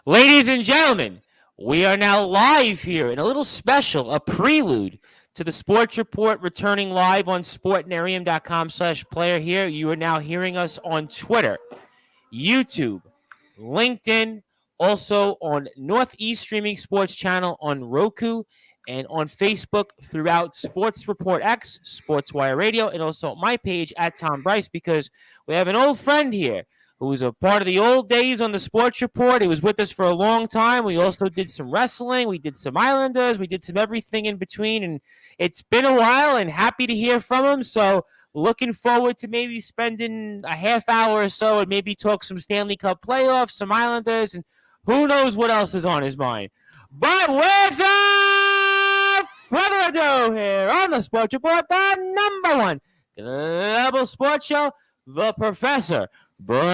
Ladies and gentlemen, we are now live here in a little special, a prelude to the Sports Report returning live on sportnarium.com/player here. You are now hearing us on Twitter, YouTube, LinkedIn, also on Northeast Streaming Sports Channel on Roku, and on Facebook throughout Sports Report X, Sportswire Radio, and also my page at Tom Bryce, because we have an old friend here who was a part of the old days on the Sports Report. He was with us for a long time. We also did some wrestling. We did some Islanders. We did some everything in between. And it's been a while, and happy to hear from him. So looking forward to maybe spending a half hour or so and maybe talk some Stanley Cup playoffs, some Islanders, and who knows what else is on his mind. But without further ado, here on the Sports Report, the number one global sports show, the Professor, Brandon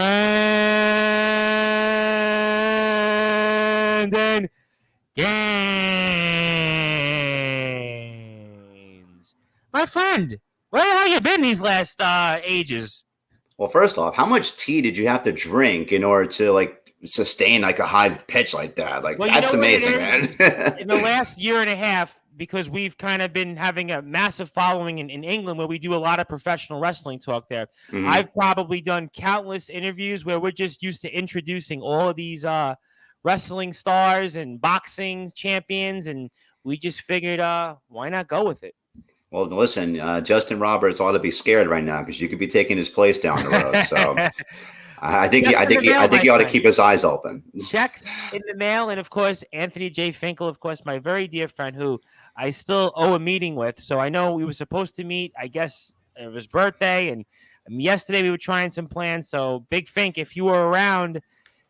Gaines. My friend, where have you been these last ages? Well, first off, how much tea did you have to drink in order to sustain a high pitch like that? That's amazing, man. In the last year and a half, because we've kind of been having a massive following in England where we do a lot of professional wrestling talk there. Mm-hmm. I've probably done countless interviews where we're just used to introducing all of these wrestling stars and boxing champions, and we just figured, why not go with it? Well, listen, Justin Roberts ought to be scared right now because you could be taking his place down the road. So I think he ought to keep his eyes open. Checks in the mail, and of course, Anthony J. Finkel, of course, my very dear friend who I still owe a meeting with. So I know we were supposed to meet. I guess it was birthday, and yesterday we were trying some plans. So Big Fink, if you were around,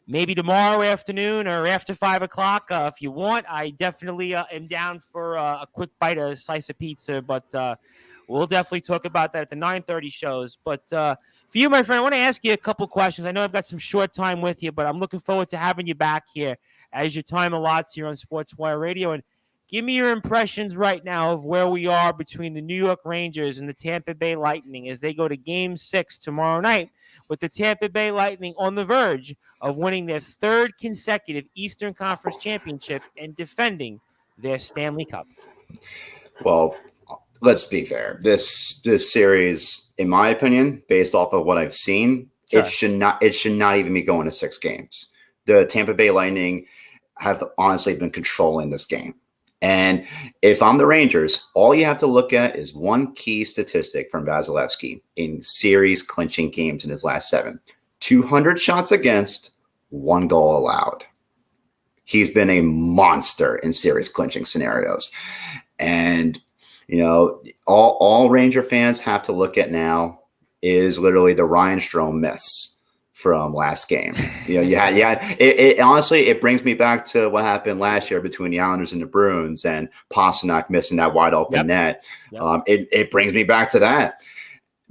maybe tomorrow afternoon or after 5 o'clock, if you want, I definitely am down for a quick bite of a slice of pizza. But we'll definitely talk about that at the 9:30 shows. But for you, my friend, I want to ask you a couple questions. I know I've got some short time with you, but I'm looking forward to having you back here as your time allots here on Sportswire Radio. And give me your impressions right now of where we are between the New York Rangers and the Tampa Bay Lightning as they go to Game 6 tomorrow night, with the Tampa Bay Lightning on the verge of winning their third consecutive Eastern Conference championship and defending their Stanley Cup. Well, let's be fair. This series, in my opinion, based off of what I've seen, sure, it should not even be going to 6 games. The Tampa Bay Lightning have honestly been controlling this game. And if I'm the Rangers, all you have to look at is one key statistic from Vasilevsky in series clinching games in his last 7. 200 shots against, 1 goal allowed. He's been a monster in series clinching scenarios. And, all Ranger fans have to look at now is literally the Ryan Strome miss from last game. It honestly, it brings me back to what happened last year between the Islanders and the Bruins and Pasternak missing that wide open net. Yep. It brings me back to that.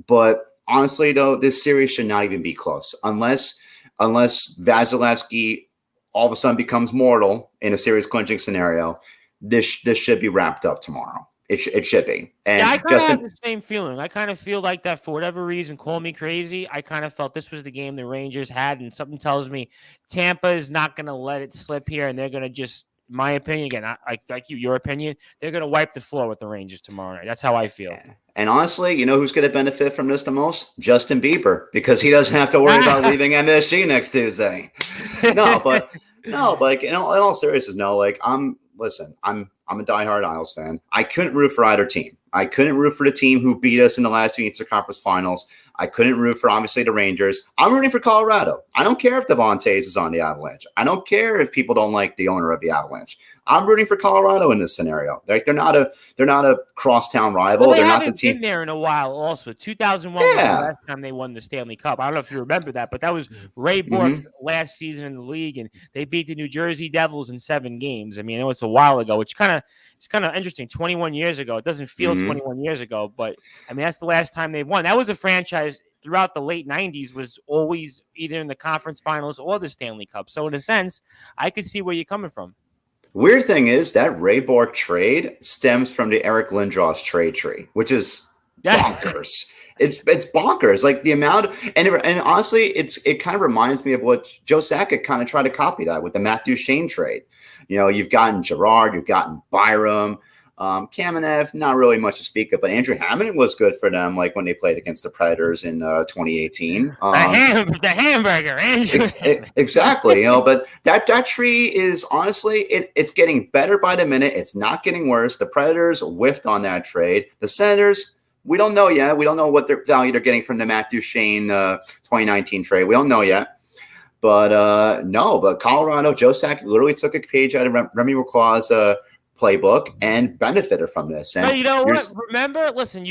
But honestly, though, this series should not even be close unless Vasilevsky all of a sudden becomes mortal in a series clinching scenario. This should be wrapped up tomorrow. It should be. And I kind of have the same feeling. I kind of feel like that for whatever reason, call me crazy, I kind of felt this was the game the Rangers had, and something tells me Tampa is not going to let it slip here, and they're going to just, my opinion, again, like your opinion, they're going to wipe the floor with the Rangers tomorrow night. That's how I feel. Yeah. And honestly, who's going to benefit from this the most? Justin Bieber, because he doesn't have to worry about leaving MSG next Tuesday. No, but in all seriousness, I'm a diehard Isles fan. I couldn't root for either team. I couldn't root for the team who beat us in the last 2 Eastern Conference Finals. I couldn't root for, obviously, the Rangers. I'm rooting for Colorado. I don't care if Devontae is on the Avalanche. I don't care if people don't like the owner of the Avalanche. I'm rooting for Colorado in this scenario. They're not a crosstown rival. Well, they they're haven't not the team been there in a while. Also, 2001 was the last time they won the Stanley Cup. I don't know if you remember that, but that was Ray Bork's last season in the league, and they beat the New Jersey Devils in 7 games. I mean, I know it's a while ago, which it's kind of interesting. 21 years ago, it doesn't feel 21 years ago, but I mean that's the last time they've won. That was a franchise throughout the late 90s was always either in the conference finals or the Stanley Cup. So in a sense, I could see where you're coming from. Weird thing is that Ray Bork trade stems from the Eric Lindros trade tree, which is bonkers. It's bonkers. Like the amount and honestly, it kind of reminds me of what Joe Sakic kind of tried to copy that with the Matt Duchene trade. You've gotten Gerard, you've gotten Byram, Kamenev, not really much to speak of, but Andrew Hammond was good for them. Like when they played against the Predators in 2018. The hamburger, Andrew. Exactly. But that tree is honestly, it's getting better by the minute. It's not getting worse. The Predators whiffed on that trade. The Senators, we don't know yet. We don't know what their value they're getting from the Matt Duchene 2019 trade. We don't know yet. But but Colorado, Joe Sakic literally took a page out of Remy McCaw's playbook and benefited from this. And but you know what? Remember, listen,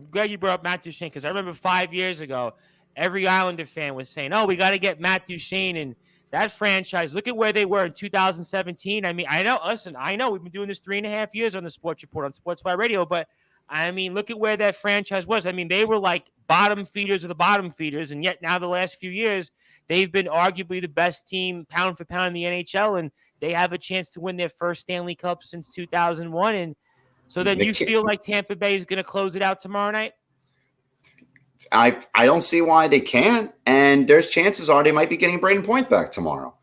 glad you brought up Matt Duchene, because I remember 5 years ago, every Islander fan was saying, "Oh, we got to get Matt Duchene and that franchise. Look at where they were in 2017." I mean, I know we've been doing this 3.5 years on the Sports Report on Sportswire Radio, but I mean, look at where that franchise was. I mean, they were like bottom feeders of the bottom feeders, and yet now the last few years, they've been arguably the best team pound for pound in the NHL, and they have a chance to win their first Stanley Cup since 2001. And so then you feel like Tampa Bay is going to close it out tomorrow night? I don't see why they can't, and there's chances they might be getting Braden Point back tomorrow.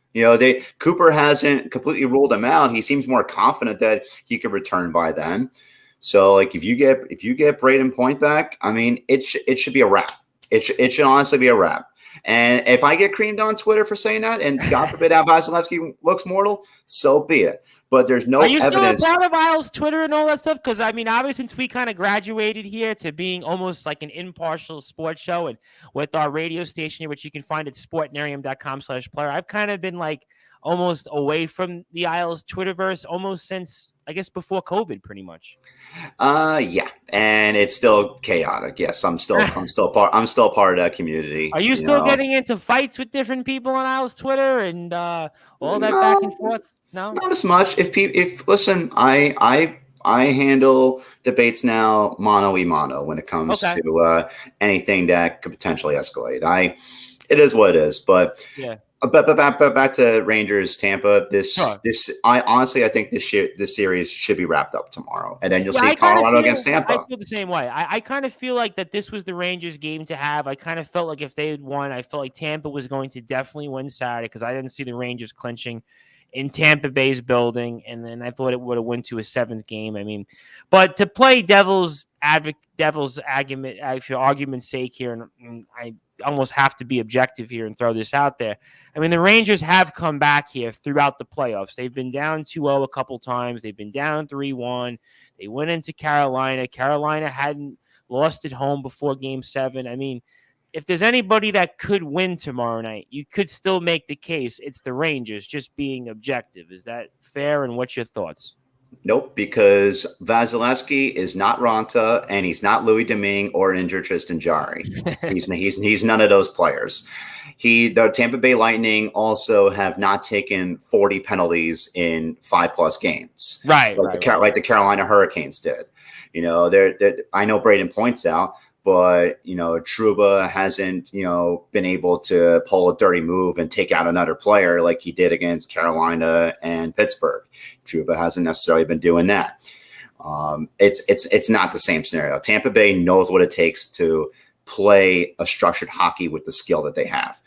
Cooper hasn't completely ruled him out. He seems more confident that he could return by then. So, like, if you get Braden Point back, I mean, it should be a wrap. It should honestly be a wrap. And if I get creamed on Twitter for saying that, and God forbid Vasilevsky looks mortal, so be it. But there's no evidence. Are you still a part of Isles Twitter and all that stuff? Because, I mean, obviously, since we kind of graduated here to being almost like an impartial sports show, and with our radio station here, which you can find at sportnarium.com/player, I've kind of been like almost away from the Isles Twitterverse almost since, I guess, before COVID, pretty much. Yeah, and it's still chaotic. Yes, I'm still part of that community. Are you still getting into fights with different people on Isles Twitter and all that back and forth? No, not as much. If listen, I handle debates now mano a mano when it comes to anything that could potentially escalate. It is what it is, but yeah. But back to Rangers Tampa. I honestly think this series should be wrapped up tomorrow, and then you'll see Colorado against Tampa. I feel the same way. I kind of feel like that this was the Rangers game to have. I kind of felt like if they had won, I felt like Tampa was going to definitely win Saturday, because I didn't see the Rangers clinching in Tampa Bay's building, and then I thought it would have went to a 7th game. I mean, but to play devil's argument, for argument's sake here, and I almost have to be objective here and throw this out there. I mean, the Rangers have come back here throughout the playoffs. They've been down 2-0 a couple times. They've been down 3-1. They went into Carolina. Carolina hadn't lost at home before Game 7. I mean, if there's anybody that could win tomorrow night, you could still make the case it's the Rangers, just being objective. Is that fair? And what's your thoughts? Nope, because Vasilevsky is not Ronta, and he's not Louis Domingue or injured Tristan Jarry. He's none of those players. The Tampa Bay Lightning also have not taken 40 penalties in 5+ games, right? Like the Carolina Hurricanes did. I know Braden Point's out, but Trouba hasn't been able to pull a dirty move and take out another player like he did against Carolina and Pittsburgh. Trouba hasn't necessarily been doing that. It's not the same scenario. Tampa Bay knows what it takes to play a structured hockey with the skill that they have,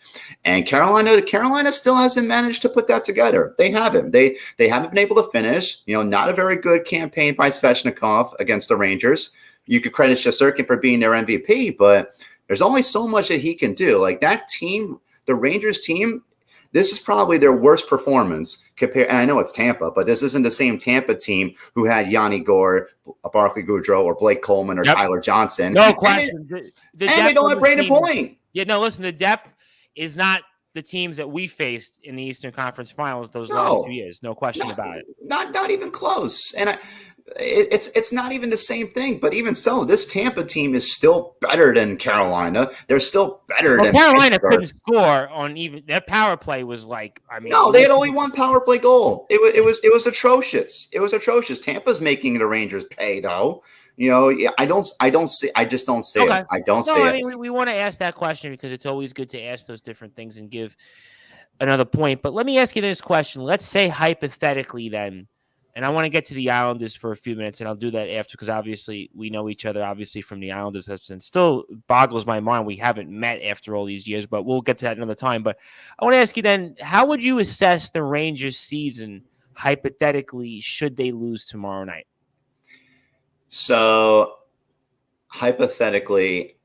and Carolina still hasn't managed to put that together. They haven't. They haven't been able to finish. Not a very good campaign by Svechnikov against the Rangers. You could credit Shesterkin for being their MVP, but there's only so much that he can do. Like that team, the Rangers team, this is probably their worst performance compared. And I know it's Tampa, but this isn't the same Tampa team who had Yanni Gourde, Barclay Goodrow, or Blake Coleman, or Tyler Johnson. No question. And they don't have Braden Point. Yeah, no, listen, the depth is not the teams that we faced in the Eastern Conference Finals last 2 years. No question about it. Not even close. And it's not even the same thing, but even so, this Tampa team is still better than Carolina. They're still better than Carolina. Pittsburgh. Couldn't score on even their power play was like, no, they had only one power play goal. It was atrocious. It was atrocious. Tampa's making the Rangers pay though. I just don't see it. I don't see it. I mean, we want to ask that question because it's always good to ask those different things and give another point. But let me ask you this question. Let's say hypothetically then, And I want to get to the Islanders for a few minutes, and I'll do that after because obviously we know each other, obviously from the Islanders. And still boggles my mind we haven't met after all these years, but we'll get to that another time. But I want to ask you then, how would you assess the Rangers season hypothetically should they lose tomorrow night? So hypothetically,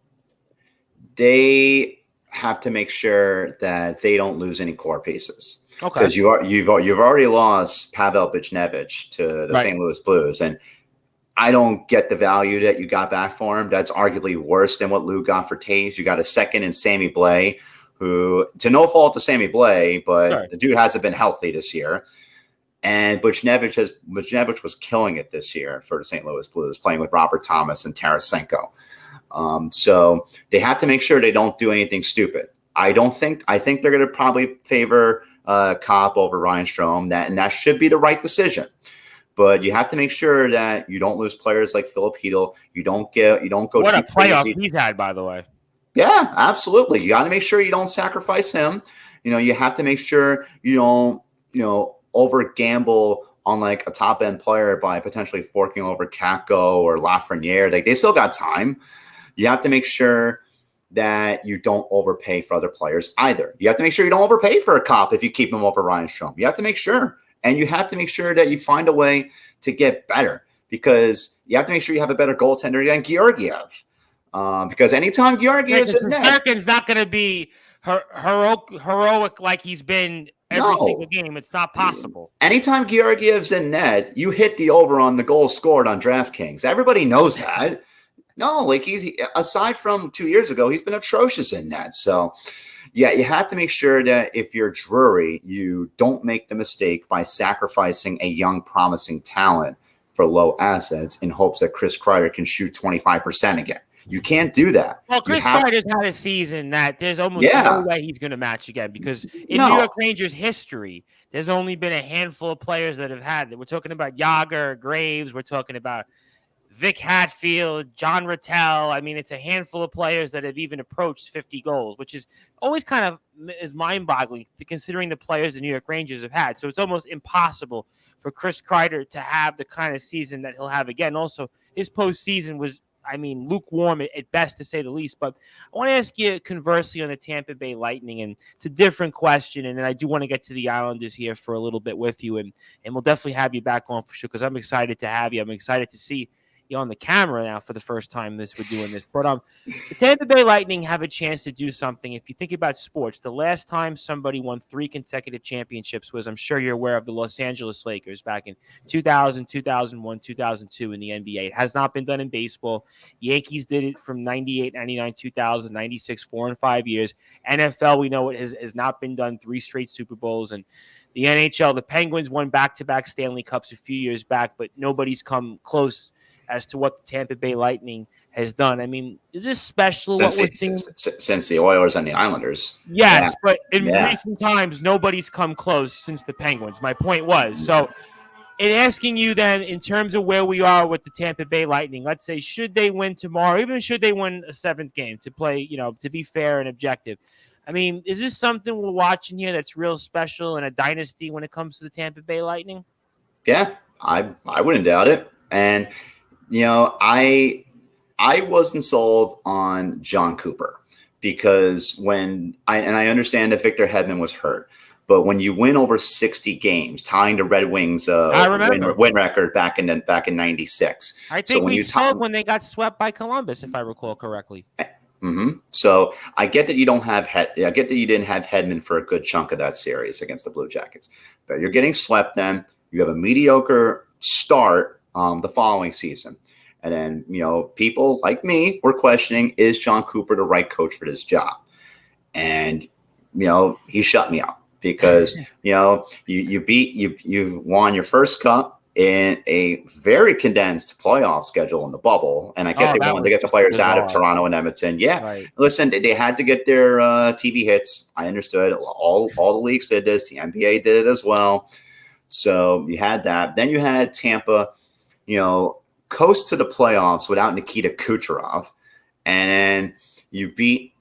they have to make sure that they don't lose any core pieces. Okay. Because you've already lost Pavel Buchnevich to the St. Louis Blues, and I don't get the value that you got back for him. That's arguably worse than what Lou got for Taves. You got a second in Sammy Blais, who, to no fault of Sammy Blais, but the dude hasn't been healthy this year. And Buchnevich was killing it this year for the St. Louis Blues, playing with Robert Thomas and Tarasenko. So they have to make sure they don't do anything stupid. I think they're going to probably favor Kopp over Ryan Strome, and that should be the right decision. But you have to make sure that you don't lose players like Philip Hedl. You don't go. What a playoff he's had, by the way. Yeah, absolutely. You got to make sure you don't sacrifice him. You have to make sure you don't, over gamble on like a top end player by potentially forking over Kakko or Lafreniere. They still got time. You have to make sure that you don't overpay for other players either. You have to make sure you don't overpay for a Kopp if you keep him over Ryan Strome. You have to make sure. And you have to make sure that you find a way to get better, because you have to make sure you have a better goaltender than Georgiev. Because anytime Georgiev's in net, Durkin's not going to be heroic like he's been every single game. It's not possible. Anytime Georgiev's in net, you hit the over on the goals scored on DraftKings. Everybody knows that. No, like he's, aside from 2 years ago, he's been atrocious in that. So, yeah, you have to make sure that if you're Drury, you don't make the mistake by sacrificing a young, promising talent for low assets in hopes that Chris Kreider can shoot 25% again. You can't do that. Well, Chris Kreider's had a season that there's almost no way he's going to match again, because in New York Rangers history, there's only been a handful of players that have had that. We're talking about Yager, Graves. We're talking about Vic Hatfield, John Rattel. I mean, it's a handful of players that have even approached 50 goals, which is always kind of is mind-boggling considering the players the New York Rangers have had. So it's almost impossible for Chris Kreider to have the kind of season that he'll have again. Also, his postseason was, lukewarm at best, to say the least. But I want to ask you conversely on the Tampa Bay Lightning, and it's a different question. And then I do want to get to the Islanders here for a little bit with you, and we'll definitely have you back on for sure, because I'm excited to have you. I'm excited to see you on the camera now for the first time we're doing this. But the Tampa Bay Lightning have a chance to do something. If you think about sports, the last time somebody won 3 consecutive championships was, I'm sure you're aware of, the Los Angeles Lakers back in 2000, 2001, 2002 in the NBA. It has not been done in baseball. Yankees did it from 98, 99, 2000, 96, 4 and 5 years. NFL, we know it has not been done, 3 straight Super Bowls. And the NHL, the Penguins won back-to-back Stanley Cups a few years back, but nobody's come close as to what the Tampa Bay Lightning has done. I mean, is this special? Since the Oilers and the Islanders. Yes, but in recent times, nobody's come close since the Penguins. My point was. So in asking you then, in terms of where we are with the Tampa Bay Lightning, let's say, should they win tomorrow, even should they win a 7th game, to play, to be fair and objective, I mean, is this something we're watching here that's real special in a dynasty when it comes to the Tampa Bay Lightning? Yeah, I wouldn't doubt it. And I wasn't sold on John Cooper, because I understand that Victor Hedman was hurt, but when you win over 60 games, tying the Red Wings win record back in '96. I think we sold when they got swept by Columbus, if I recall correctly. Mm-hmm. So I get that you didn't have Hedman for a good chunk of that series against the Blue Jackets, but you're getting swept. Then you have a mediocre start the following season. And then, people like me were questioning, is John Cooper the right coach for this job? And, he shut me up, because, you've won your first cup in a very condensed playoff schedule in the bubble. And I get they wanted to get the players out of Toronto and Edmonton. Yeah. Right. Listen, they had to get their TV hits. I understood. All the leagues did this. The NBA did it as well. So you had that. Then you had Tampa, coast to the playoffs without Nikita Kucherov. And then you beat,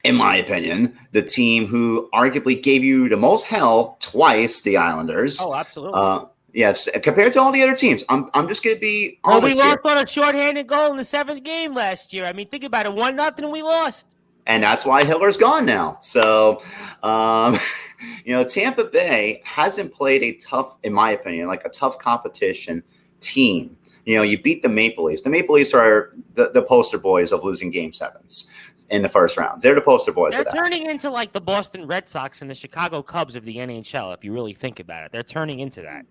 in my opinion, the team who arguably gave you the most hell twice, the Islanders. Oh, absolutely. Yes, compared to all the other teams, I'm just going to be honest we lost here. on a shorthanded goal in the 7th game last year. I mean, think about it. 1-0, we lost. And that's why Hiller's gone now. So, Tampa Bay hasn't played a tough, in my opinion, like a tough competition team. You beat the Maple Leafs. The Maple Leafs are the poster boys of losing Game 7s in the first round. They're the poster boys They're of that. turning into like the Boston Red Sox and the Chicago Cubs of the NHL, if you really think about it. They're turning into that.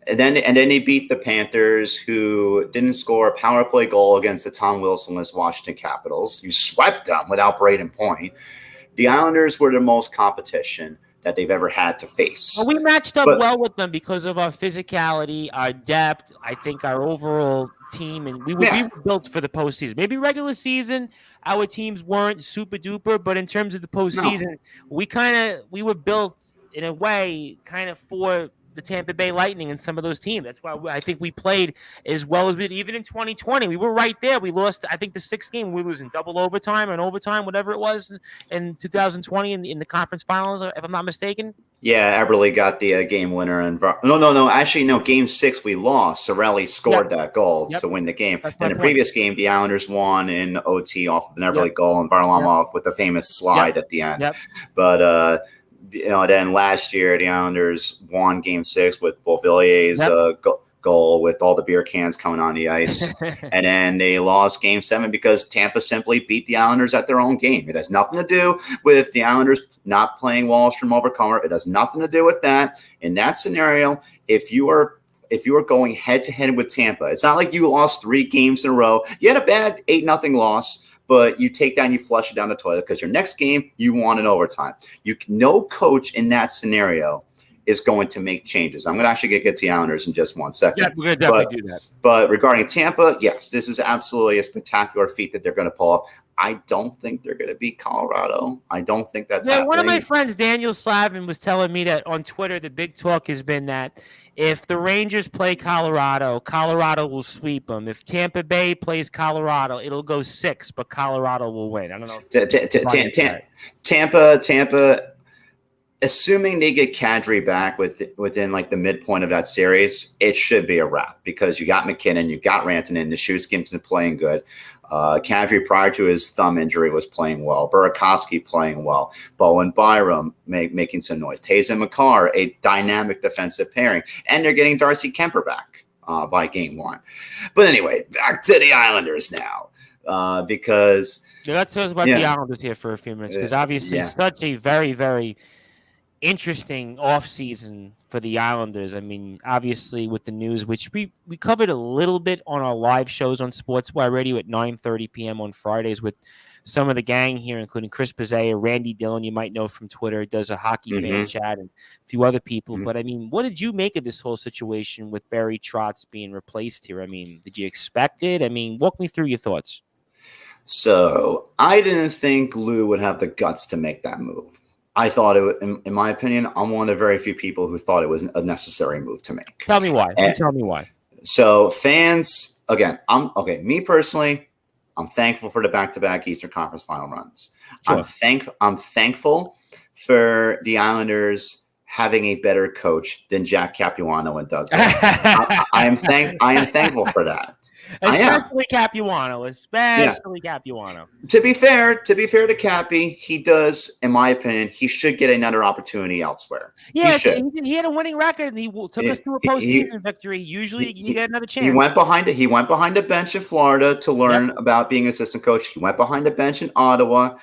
And then they beat the Panthers, who didn't score a power play goal against the Tom Wilson-less Washington Capitals. You swept them without Braden Point. The Islanders were the most competition that they've ever had to face. Well, we matched up well with them because of our physicality, our depth, I think our overall team, and we were built for the postseason. Maybe regular season, our teams weren't super duper, but in terms of the postseason, we were built in a way kind of for the Tampa Bay Lightning and some of those teams. That's why I think we played as well as we did. Even in 2020, we were right there. We lost, I think, the 6th game. We was in double overtime and overtime, whatever it was, in 2020 in the conference finals, if I'm not mistaken. Yeah, Eberle got the game winner. And no. Actually, no. Game 6 we lost. Sorelli scored that goal to win the game. Then the previous game, the Islanders won in OT off of an Eberle goal, and Varlamov with the famous slide at the end. But then last year the Islanders won Game 6 with Beauvillier's goal with all the beer cans coming on the ice, and then they lost Game 7 because Tampa simply beat the Islanders at their own game. It has nothing to do with the Islanders not playing Wallstrom overcomer. It has nothing to do with that. In that scenario, if you are going head to head with Tampa, it's not like you lost 3 games in a row. You had a bad 8-0 loss, but you take that and you flush it down the toilet because your next game you won in overtime. No coach in that scenario is going to make changes. I'm going to actually get to the Islanders in just 1 second. Yeah, we're going to definitely do that. But regarding Tampa, yes, this is absolutely a spectacular feat that they're going to pull off. I don't think they're going to beat Colorado. I don't think that's happening. One of my friends, Daniel Slavin, was telling me that on Twitter, the big talk has been that if the Rangers play Colorado, Colorado will sweep them. If Tampa Bay plays Colorado, it'll go 6, but Colorado will win. I don't know. Tampa, assuming they get Kadri back within like the midpoint of that series, it should be a wrap because you got McKinnon, you got Rantanen, the Gibson playing good. Kadri, prior to his thumb injury, was playing well. Burakovsky playing well. Bowen Byram making some noise. Taza Makar, a dynamic defensive pairing. And they're getting Darcy Kemper back by Game 1. But anyway, back to the Islanders now because let's talk about the Islanders here for a few minutes because obviously it's such a very, very interesting offseason for the Islanders. I mean, obviously with the news, which we covered a little bit on our live shows on Sportswire Radio at 9:30 p.m. on Fridays with some of the gang here, including Chris Pizzea, Randy Dillon, you might know from Twitter, does a hockey fan chat, and a few other people. But, I mean, what did you make of this whole situation with Barry Trotz being replaced here? I mean, did you expect it? I mean, walk me through your thoughts. So I didn't think Lou would have the guts to make that move. I thought it, in my opinion, I'm one of the very few people who thought it was a necessary move to make. Tell me why. Tell me why. So fans, again, me personally, I'm thankful for the back-to-back Eastern Conference final runs. Sure. I'm thankful for the Islanders having a better coach than Jack Capuano and Doug. I am thankful for that. Especially Capuano. Capuano. To be fair to Cappy, he does, in my opinion, he should get another opportunity elsewhere. Yeah, he had a winning record and he took us to a postseason victory. Usually you get another chance. He went behind the bench in Florida to learn about being an assistant coach. He went behind the bench in Ottawa.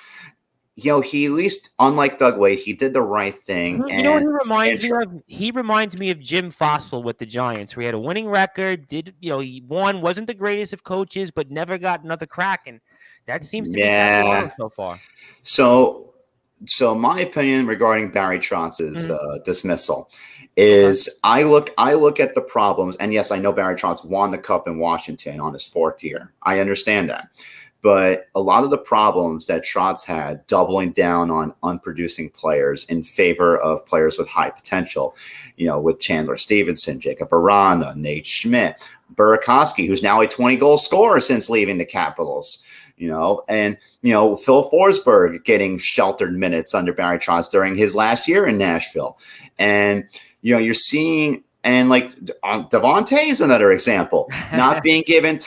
He at least, unlike Doug Wade, he did the right thing. You know what he reminds me of? He reminds me of Jim Fossil with the Giants, where he had a winning record. He won, wasn't the greatest of coaches, but never got another crack, and that seems to be Capuano so far. So my opinion regarding Barry Trotz's dismissal is I look at the problems, and yes, I know Barry Trotz won the Cup in Washington on his 4th year. I understand that. But a lot of the problems that Trotz had, doubling down on unproducing players in favor of players with high potential, with Chandler Stevenson, Jacob Arana, Nate Schmidt, Burakovsky, who's now a 20-goal scorer since leaving the Capitals, and Phil Forsberg getting sheltered minutes under Barry Trotz during his last year in Nashville. And, you're seeing And like Devontae is another example, not being given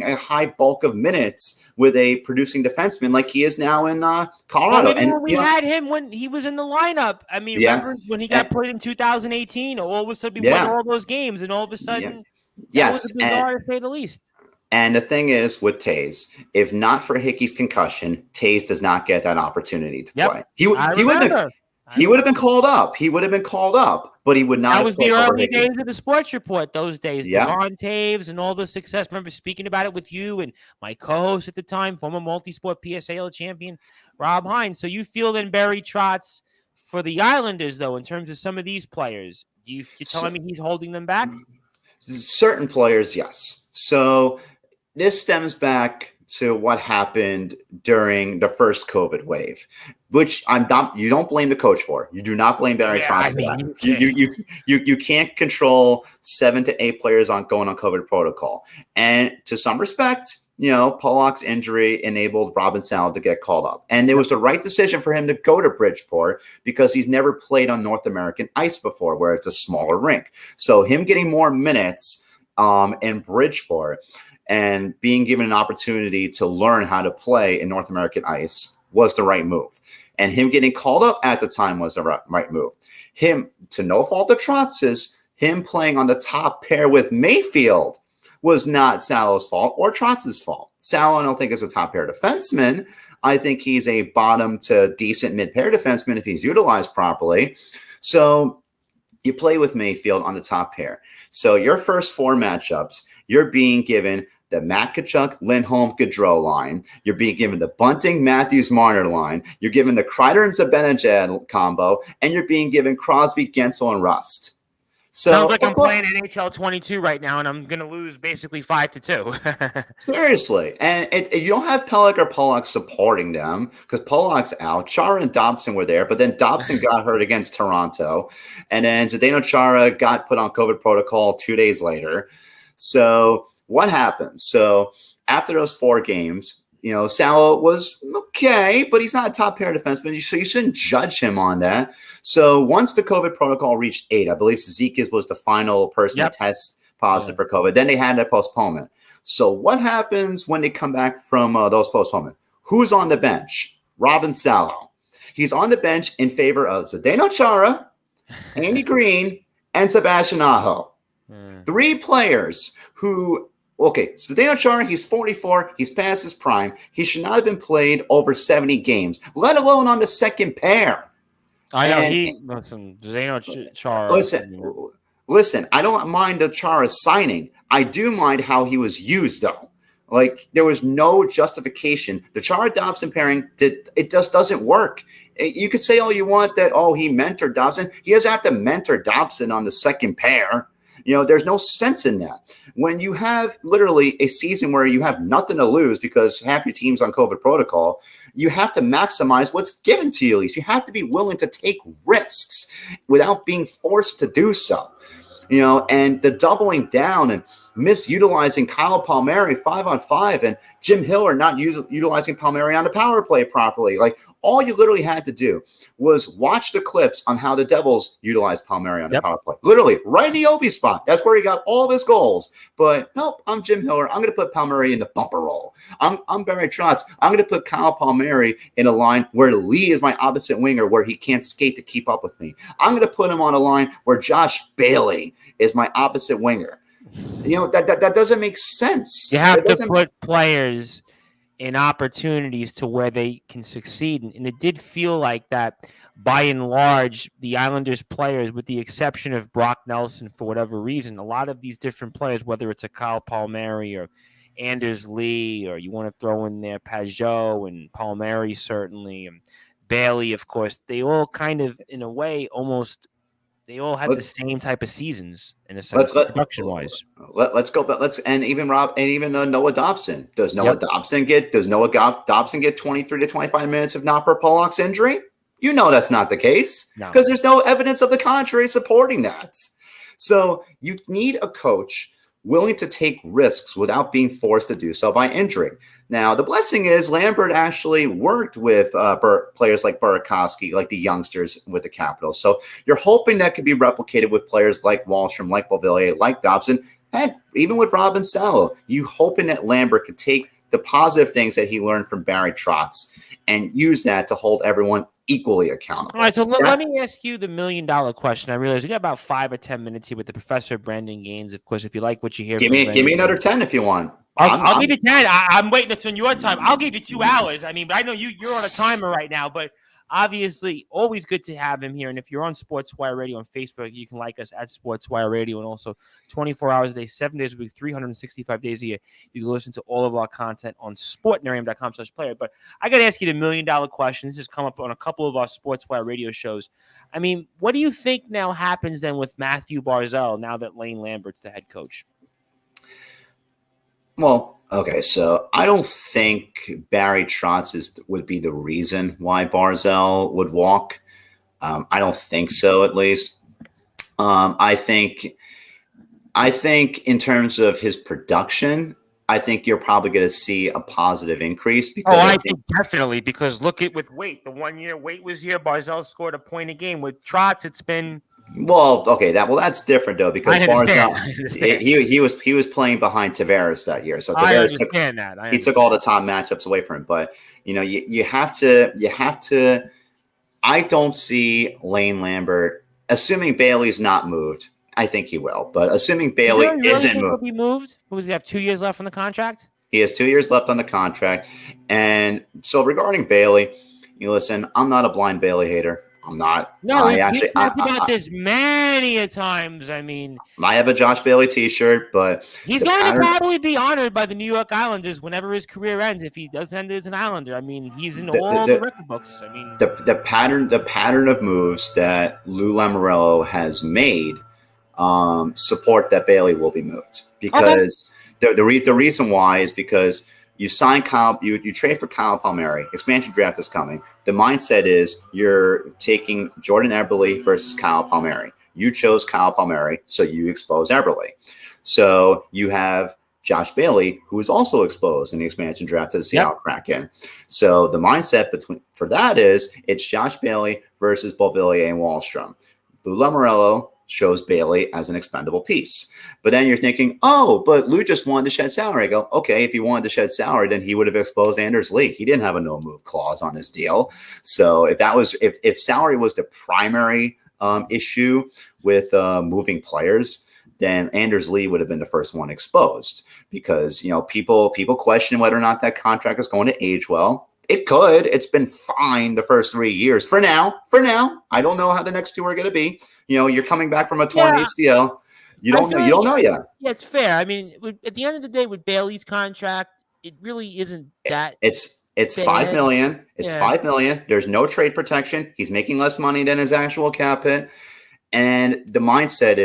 a high bulk of minutes with a producing defenseman like he is now in Colorado. Well, and we had him when he was in the lineup. I mean, remember when he got put in 2018? All of a sudden, we won all those games, and all of a sudden, that was bizarre to say the least. And the thing is with Tays, if not for Hickey's concussion, Tays does not get that opportunity to play. He would have been called up. He would have been called up, but he would not. That was the early days of the Sports Report. Those days, Devon Taves and all the success. I remember speaking about it with you and my co-host at the time, former multi-sport PSAL champion Rob Hines. So you feel then Barry Trotz for the Islanders, though, in terms of some of these players. You're telling me he's holding them back? Certain players, yes. So this stems back to what happened during the first COVID wave, which you don't blame the coach for. You do not blame Barry Trotz for that. You can't control 7 to 8 players going on COVID protocol. And to some respect, Pollock's injury enabled Robin Salo to get called up. And it was the right decision for him to go to Bridgeport because he's never played on North American ice before, where it's a smaller rink. So him getting more minutes in Bridgeport and being given an opportunity to learn how to play in North American ice was the right move. And him getting called up at the time was the right move. Him, to no fault of Trotz's, him playing on the top pair with Mayfield was not Salo's fault or Trotz's fault. Salo, I don't think, is a top pair defenseman. I think he's a bottom to decent mid-pair defenseman if he's utilized properly. So you play with Mayfield on the top pair. So your first 4 matchups, you're being given the Matt Tkachuk, Lindholm, Gaudreau line. You're being given the Bunting, Matthews, Marner line. You're given the Kreider and Zibanejad combo, and you're being given Crosby, Gensel, and Rust. So, sounds like I'm playing NHL 22 right now, and I'm going to lose basically 5-2. Seriously. And you don't have Pelech or Pollock supporting them because Pollock's out. Chara and Dobson were there, but then Dobson got hurt against Toronto. And then Zdeno Chara got put on COVID protocol 2 days later. So what happened? So after those 4 games, Salo was okay, but he's not a top pair defenseman, so you shouldn't judge him on that. So once the COVID protocol reached 8, I believe Zizekas was the final person to test positive for COVID. Then they had that postponement. So what happens when they come back from those postponement? Who's on the bench? Robin Salo. He's on the bench in favor of Zdeno Chara, Andy Green, and Sebastian Aho. 3 players who, Zdeno Chara, he's 44. He's past his prime. He should not have been played over 70 games, let alone on the second pair. I know. Zdeno Chara. Listen, I don't mind the Chara signing. I do mind how he was used, though. Like, there was no justification. The Chara-Dobson pairing, it just doesn't work. You could say all you want that, he mentored Dobson. He doesn't have to mentor Dobson on the second pair. There's no sense in that. When you have literally a season where you have nothing to lose because half your team's on COVID protocol, you have to maximize what's given to you at least. You have to be willing to take risks without being forced to do so. And the doubling down and misutilizing Kyle Palmieri 5-on-5 and Jim Hiller not utilizing Palmieri on the power play properly. Like, all you literally had to do was watch the clips on how the Devils utilized Palmieri on the power play. Literally, right in the Obi spot. That's where he got all of his goals. But nope, I'm Jim Hiller. I'm going to put Palmieri in the bumper role. I'm Barry Trotz. I'm going to put Kyle Palmieri in a line where Lee is my opposite winger, where he can't skate to keep up with me. I'm going to put him on a line where Josh Bailey is my opposite winger. That doesn't make sense. You have to put players in opportunities to where they can succeed. And it did feel like that, by and large, the Islanders players, with the exception of Brock Nelson, for whatever reason, a lot of these different players, whether it's a Kyle Palmieri or Anders Lee, or you want to throw in there Pajot and Palmieri, certainly, and Bailey, of course, they all kind of, in a way, almost – they all had the same type of seasons in a sense, production-wise. Let's go, but even Noah Dobson. Does Noah Dobson get 23 to 25 minutes if not per Pollock's injury? That's not the case because there's no evidence of the contrary supporting that. So you need a coach willing to take risks without being forced to do so by injury. Now, the blessing is Lambert actually worked with players like Burakovsky, like the youngsters with the Capitals. So you're hoping that could be replicated with players like Wallstrom, like Beauvillier, like Dobson, and even with Robin Salo. You hoping that Lambert could take the positive things that he learned from Barry Trotz and use that to hold everyone equally accountable. All right, so let me ask you the $1 million question. I realize we got about 5 or 10 minutes here with the Professor Brendan Gaines. Of course, if you like what you hear, give me another 10 if you want. I'll give you 10. I'm waiting until your time. I'll give you 2 hours. I mean, I know you're on a timer right now, but obviously, always good to have him here. And if you're on Sportswire Radio on Facebook, you can like us at Sportswire Radio, and also 24 hours a day, 7 days a week, 365 days a year. You can listen to all of our content on sportnarium.com/player. But I got to ask you the $1 million question. This has come up on a couple of our Sportswire Radio shows. I mean, what do you think now happens then with Matthew Barzal now that Lane Lambert's the head coach? Well, okay, so I don't think Barry Trotz would be the reason why Barzal would walk. I don't think so, at least. I think in terms of his production, I think you're probably going to see a positive increase. Because I think definitely, because look at with Waite. The 1 year Waite was here. Barzal scored a point a game. With Trotz, it's been... Well, okay, that's different though, because Barzal, he was playing behind Tavares that year, so Tavares he took all the top matchups away from him. But you have to. I don't see Lane Lambert, assuming Bailey's not moved. I think he will, but assuming Bailey isn't moved, he moved. What does he have? 2 years left on the contract. He has 2 years left on the contract, and so regarding Bailey, listen, I'm not a blind Bailey hater. I'm not. No, we've talked about this many a times. I mean, I have a Josh Bailey T-shirt, but he's going to probably be honored by the New York Islanders whenever his career ends. If he does end as an Islander, I mean, he's in all the record books. I mean, the pattern of moves that Lou Lamoriello has made support that Bailey will be moved, because the reason why is because you sign Kyle, you trade for Kyle Palmieri. Expansion draft is coming. The mindset is you're taking Jordan Eberle versus Kyle Palmieri. You chose Kyle Palmieri, so you expose Eberle. So you have Josh Bailey, who is also exposed in the expansion draft to the Seattle Kraken. So the mindset for that is it's Josh Bailey versus Beauvillier and Wallstrom. Lou Lamoriello shows Bailey as an expendable piece. But then you're thinking, but Lou just wanted to shed salary. I go, okay, if he wanted to shed salary, then he would have exposed Anders Lee. He didn't have a no-move clause on his deal. So if salary was the primary issue with moving players, then Anders Lee would have been the first one exposed, because people question whether or not that contract is going to age well. It could. It's been fine the first 3 years. For now, I don't know how the next 2 are going to be. You're coming back from a torn ACL. You don't know yet. Yeah, it's fair. I mean, at the end of the day, with Bailey's contract, it really isn't that. It's $5 million. It's $5 million. There's no trade protection. He's making less money than his actual cap hit. And the mindset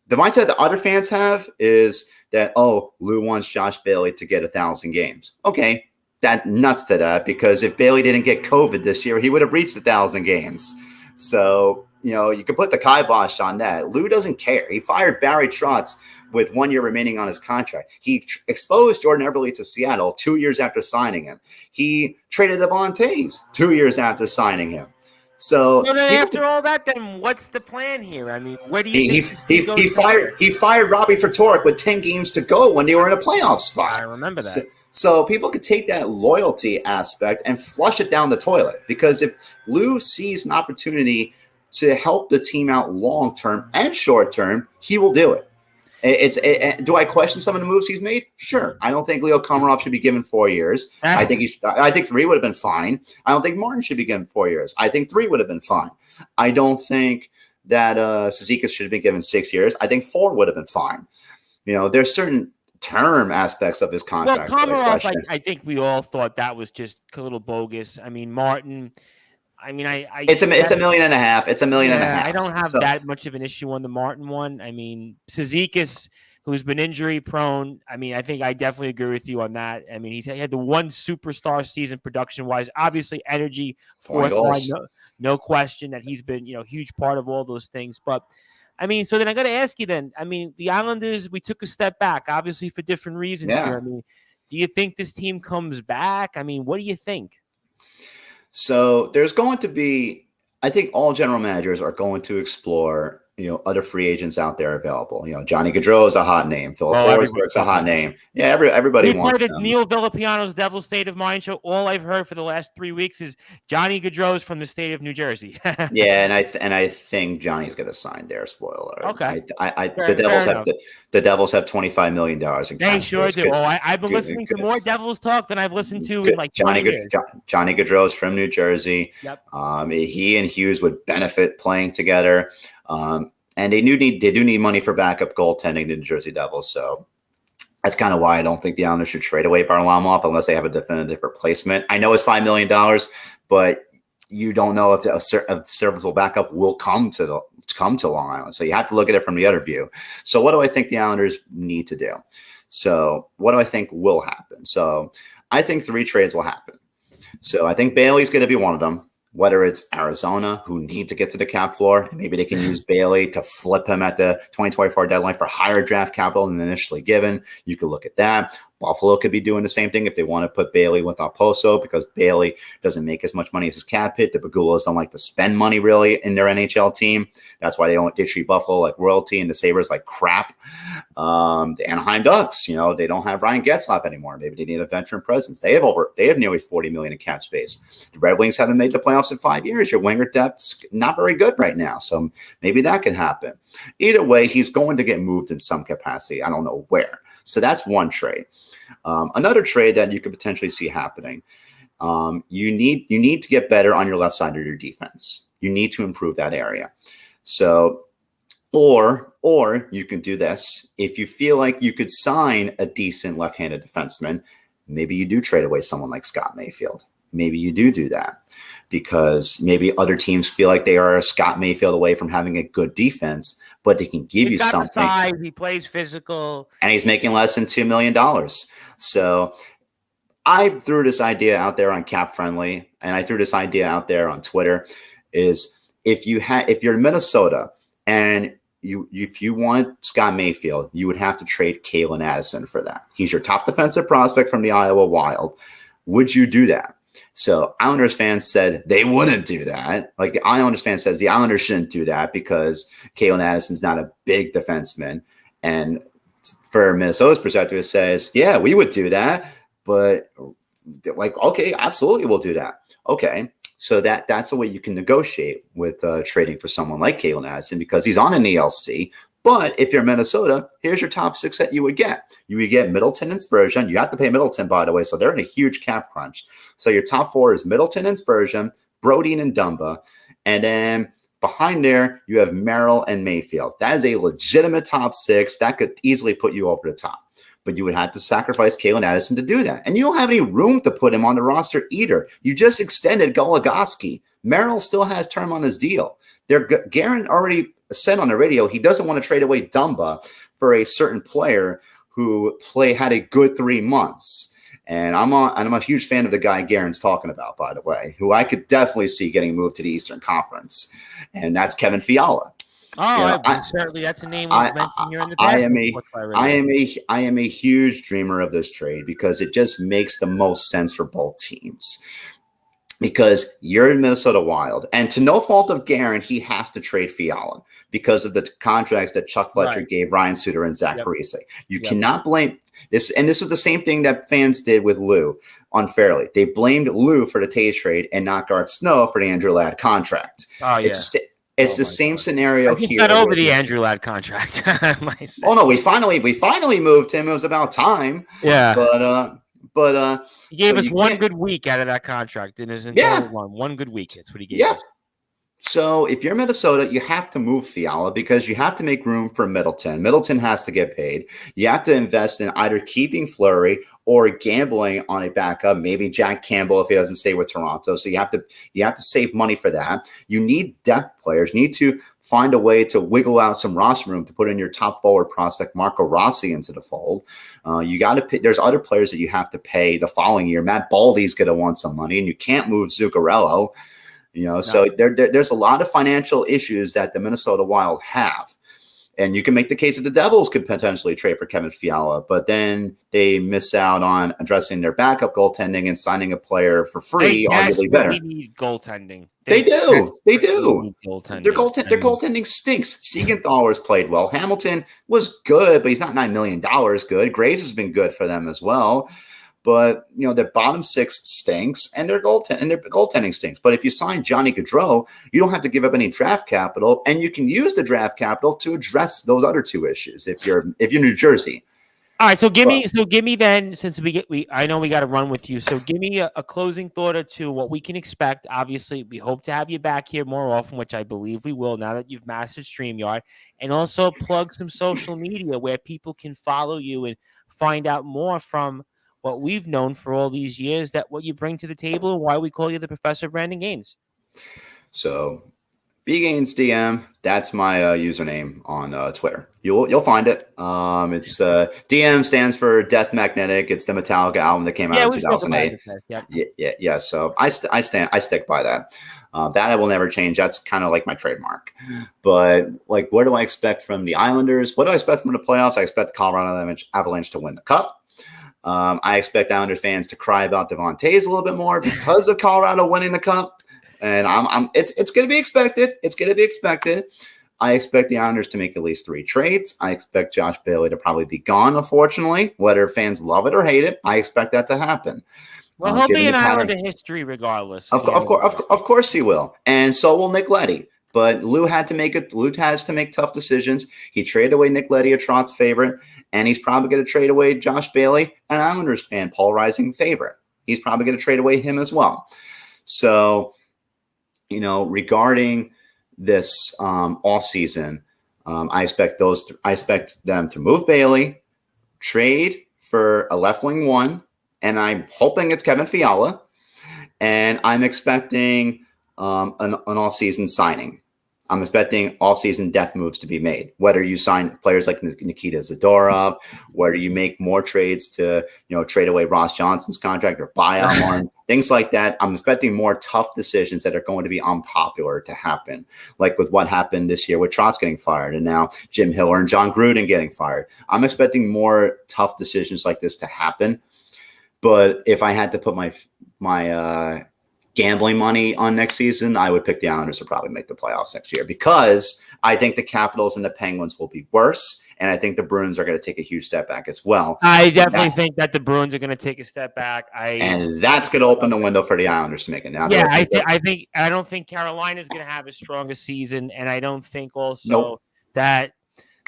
that other fans have is that, Lou wants Josh Bailey to get 1,000 games. Okay. That nuts to that, because if Bailey didn't get COVID this year, he would have reached 1,000 games. So, you can put the kibosh on that. Lou doesn't care. He fired Barry Trotz with 1 year remaining on his contract. He exposed Jordan Eberle to Seattle 2 years after signing him. He traded Devon Toews 2 years after signing him. So after all that, then what's the plan here? I mean, where do you think he fired Robbie Ftorek with 10 games to go when they were in a playoff spot. I remember that. So people could take that loyalty aspect and flush it down the toilet, because if Lou sees an opportunity to help the team out long term and short term, he will do it. Do I question some of the moves he's made? Sure. I don't think Leo Komarov should be given 4 years. I think 3 would have been fine. I don't think Martin should be given 4 years. I think 3 would have been fine. I don't think that Cizikas should have been given 6 years. I think 4 would have been fine. There's certain term aspects of his contract. Well, Komarov, I think we all thought that was just a little bogus. I mean, Martin. I mean, it's $1.5 million. It's $1.5 million. I don't have that much of an issue on the Martin one. I mean, Cizikas, who's been injury prone. I mean, I think I definitely agree with you on that. I mean, he had the one superstar season production wise. Obviously, energy, fourth line, no question that he's been huge part of all those things. But I mean, so then I got to ask you then. I mean, the Islanders, we took a step back, obviously for different reasons here. I mean, Do you think this team comes back? I mean, what do you think? So there's going to be, I think all general managers are going to explore, other free agents out there available. Johnny Gaudreau is a hot name. Philip Forsberg's a hot name. Yeah, everybody wants part of them. Neil Villapiano's Devil's State of Mind show. All I've heard for the last 3 weeks is Johnny Gaudreau's from the state of New Jersey. Yeah, and I think Johnny's going to sign there. Spoiler. Okay. The Devils have $25 million in cap. They sure do. I've been listening to more Devils talk than I've listened to in like 20 years. Johnny Gaudreau's from New Jersey. Yep. He and Hughes would benefit playing together. And they do need money for backup goaltending, the New Jersey Devils. So that's kind of why I don't think the Islanders should trade away Varlamov unless they have a definitive replacement. I know it's $5 million, but you don't know if a serviceable backup will come to Long Island. So you have to look at it from the other view. So what do I think the Islanders need to do? So what do I think will happen? So I think 3 trades will happen. So I think Bailey's going to be one of them. Whether it's Arizona, who need to get to the cap floor, maybe they can use Bailey to flip him at the 2024 deadline for higher draft capital than initially given. You could look at that. Buffalo could be doing the same thing if they want to put Bailey with Okposo because Bailey doesn't make as much money as his cap hit. The Bagulas don't like to spend money really in their NHL team. That's why they treat Buffalo like royalty and the Sabres like crap. The Anaheim Ducks, they don't have Ryan Getzlaf anymore. Maybe they need a veteran presence. They have nearly $40 million in cap space. The Red Wings haven't made the playoffs in 5 years. Your winger depth's not very good right now. So maybe that can happen. Either way, he's going to get moved in some capacity. I don't know where. So that's one trade. Another trade that you could potentially see happening. You need to get better on your left side of your defense. You need to improve that area. So, or you can do this. If you feel like you could sign a decent left-handed defenseman, maybe you do trade away someone like Scott Mayfield. Maybe you do that because maybe other teams feel like they are Scott Mayfield away from having a good defense, but they can give you something. The size, he plays physical. And he's making less than $2 million. So I threw this idea out there on Cap Friendly, and I threw this idea out there on Twitter, is if you're in Minnesota and if you want Scott Mayfield, you would have to trade Kalen Addison for that. He's your top defensive prospect from the Iowa Wild. Would you do that? So Islanders fans said they wouldn't do that. Like the Islanders fan says the Islanders shouldn't do that because Kalen Addison's not a big defenseman. And for Minnesota's perspective, it says, yeah, we would do that. But like, okay, absolutely, we'll do that. Okay. So that's a way you can negotiate with trading for someone like Kalen Addison because he's on an ELC. But if you're Minnesota, here's your top 6 that you would get. You would get Middleton and Spurgeon. You have to pay Middleton, by the way, so they're in a huge cap crunch. So your top 4 is Middleton and Spurgeon, Brodin and Dumba. And then behind there, you have Merrill and Mayfield. That is a legitimate top 6. That could easily put you over the top. But you would have to sacrifice Kalen Addison to do that. And you don't have any room to put him on the roster either. You just extended Goligoski. Merrill still has term on his deal. Guerin already said on the radio he doesn't want to trade away Dumba for a certain player who had a good 3 months. And I'm a huge fan of the guy Guerin's talking about, by the way, who I could definitely see getting moved to the Eastern Conference. And that's Kevin Fiala. Certainly that's a name we've mentioned here in the past. I am a huge dreamer of this trade because it just makes the most sense for both teams. Because you're in Minnesota Wild, and to no fault of Guerin, he has to trade Fiala because of the contracts that Chuck Fletcher gave Ryan Suter and Zach Parise. You cannot blame this, and this was the same thing that fans did with Lou unfairly. They blamed Lou for the Taves trade and not Garth Snow for the Andrew Ladd contract. Oh, yeah. It's the same scenario here. Got over the Andrew Ladd contract. Oh no, we finally moved him. It was about time. Yeah, but he gave us one good week out of that contract in his entire run. One good week. That's what he gave us. So if you're Minnesota, you have to move Fiala because you have to make room for Middleton. Middleton has to get paid. You have to invest in either keeping Fleury or gambling on a backup, maybe Jack Campbell if he doesn't stay with Toronto. So you have to save money for that. You need depth players. You need to find a way to wiggle out some roster room to put in your top forward prospect Marco Rossi into the fold. You got to pick. There's other players that you have to pay the following year. Matt Baldy's going to want some money, and you can't move Zuccarello. So there's a lot of financial issues that the Minnesota Wild have. And you can make the case that the Devils could potentially trade for Kevin Fiala, but then they miss out on addressing their backup goaltending and signing a player for free, arguably better. They need goaltending. They do. Goaltending. Their goaltending stinks. Siegenthaler's played well. Hamilton was good, but he's not $9 million good. Graves has been good for them as well. But, their bottom six stinks, and their goaltending stinks. But if you sign Johnny Gaudreau, you don't have to give up any draft capital, and you can use the draft capital to address those other two issues if you're New Jersey. All right, so give me then, since I know we got to run with you. So give me a closing thought or two, what we can expect. Obviously, we hope to have you back here more often, which I believe we will now that you've mastered StreamYard, and also plug some social media where people can follow you and find out more from what we've known for all these years, that what you bring to the table and why we call you the Professor Brandon Gaines. So BGaines DM, that's my username on Twitter. You'll find it. It's DM stands for Death Magnetic. It's the Metallica album that came out in 2008. Yeah. So I stick by that. That I will never change. That's kind of like my trademark. But what do I expect from the Islanders? What do I expect from the playoffs? I expect the Colorado Avalanche to win the Cup. I expect Islanders fans to cry about Devon Toews a little bit more because of Colorado winning the Cup, and it's going to be expected. It's going to be expected. I expect the Islanders to make at least 3 trades. I expect Josh Bailey to probably be gone, unfortunately, whether fans love it or hate it. I expect that to happen. Well, he'll be an Islander history regardless. Of course he will, and so will Nick Leddy. But Lou has to make tough decisions. He traded away Nick Leddy, a Trotz favorite, and he's probably going to trade away Josh Bailey, an Islanders fan, polarizing favorite. He's probably going to trade away him as well. So, regarding this offseason, I expect them to move Bailey, trade for a left wing one, and I'm hoping it's Kevin Fiala, and I'm expecting an offseason signing. I'm expecting offseason depth moves to be made, whether you sign players like Nikita Zadorov, whether you make more trades to, trade away Ross Johnson's contract or buyout one, things like that. I'm expecting more tough decisions that are going to be unpopular to happen, like with what happened this year with Trotz getting fired and now Jim Hiller and John Gruden getting fired. I'm expecting more tough decisions like this to happen. But if I had to put my gambling money on next season, I would pick the Islanders to probably make the playoffs next year because I think the Capitals and the Penguins will be worse, and I think the Bruins are going to take a huge step back as well. I definitely think that the Bruins are going to take a step back. And that's going to open the window for the Islanders to make it now. Yeah, I don't think Carolina is going to have as strong a season, and I don't think also that,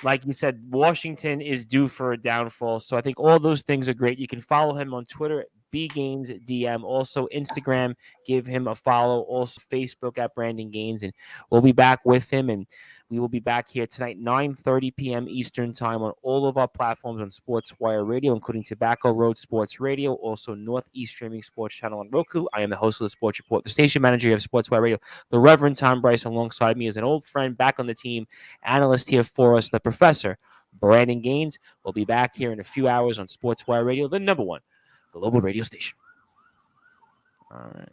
like you said, Washington is due for a downfall. So I think all those things are great. You can follow him on Twitter @BGainesDM. Also Instagram, give him a follow. Also Facebook @Brandon Gaines, and we'll be back with him. And we will be back here tonight, 9:30 p.m. Eastern time on all of our platforms on Sportswire Radio, including Tobacco Road Sports Radio, also Northeast Streaming Sports Channel on Roku. I am the host of the Sports Report, the station manager of Sportswire Radio, the Reverend Tom Bryce. Alongside me is an old friend back on the team, analyst here for us, the Professor Brandon Gaines. We'll be back here in a few hours on Sportswire Radio, the #1 global radio station. All right.